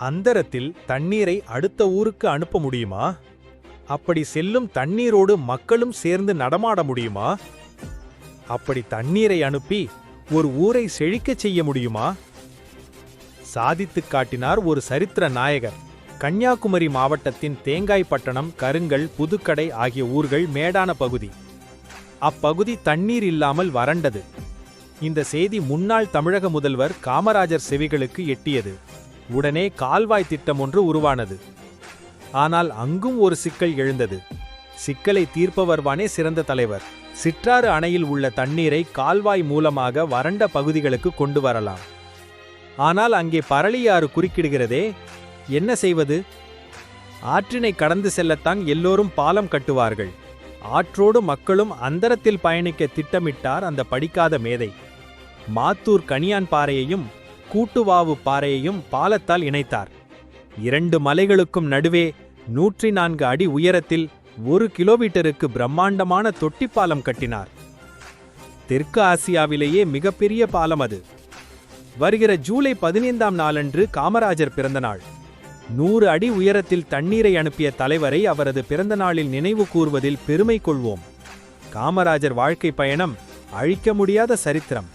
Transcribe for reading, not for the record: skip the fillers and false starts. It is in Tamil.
அந்தரத்தில் தண்ணீரை அடுத்த ஊருக்கு அனுப்ப முடியுமா? அப்படி செல்லும் தண்ணீரோடு மக்களும் சேர்ந்து நடமாட முடியுமா? அப்படி தண்ணீரை அனுப்பி ஒரு ஊரை செழிக்கச் செய்ய முடியுமா? சாதித்துக் காட்டினார் ஒரு சரித்திர நாயகர். கன்னியாகுமரி மாவட்டத்தின் தேங்காய்பட்டணம், கருங்கல், புதுக்கடை ஆகிய ஊர்கள் மேடான பகுதி. அப்பகுதி தண்ணீர் இல்லாமல் வறண்டது. இந்த செய்தி முன்னாள் தமிழக முதல்வர் காமராஜர் செவிகளுக்கு எட்டியது. உடனே கால்வாய் திட்டம் ஒன்று உருவானது. ஆனால் அங்கும் ஒரு சிக்கல் எழுந்தது. சிக்கலை தீர்ப்பவர்வானே சிறந்த தலைவர். சிற்றாறு அணையில் உள்ள தண்ணீரை கால்வாய் மூலமாக வறண்ட பகுதிகளுக்கு கொண்டு வரலாம். ஆனால் அங்கே பரளியாறு குறுக்கிடுகிறதே, என்ன செய்வது? ஆற்றினை கடந்து செல்லத்தான் எல்லோரும் பாலம் கட்டுவார்கள். ஆற்றோடு மக்களும் அந்தரத்தில் பயணிக்க திட்டமிட்டார் அந்த படிக்காத மேதை. மாத்தூர் கணியான் பாறையையும் கூட்டுவாவு பாறையையும் பாலத்தால் இணைத்தார். 2 மலைகளுக்கும் நடுவே 104 அடி உயரத்தில் 1 கிலோமீட்டருக்கு பிரம்மாண்டமான தொட்டிப்பாலம் கட்டினார். தெற்கு ஆசியாவிலேயே மிகப்பெரிய பாலம் அது. வருகிற ஜூலை 15ஆம் நாளன்று காமராஜர் பிறந்த நாள். 100 அடி உயரத்தில் தண்ணீரை அனுப்பிய தலைவரை அவரது பிறந்த நாளில் நினைவு கூர்வதில் பெருமை கொள்வோம். காமராஜர் வாழ்க்கை பயணம் அழிக்க முடியாத சரித்திரம்.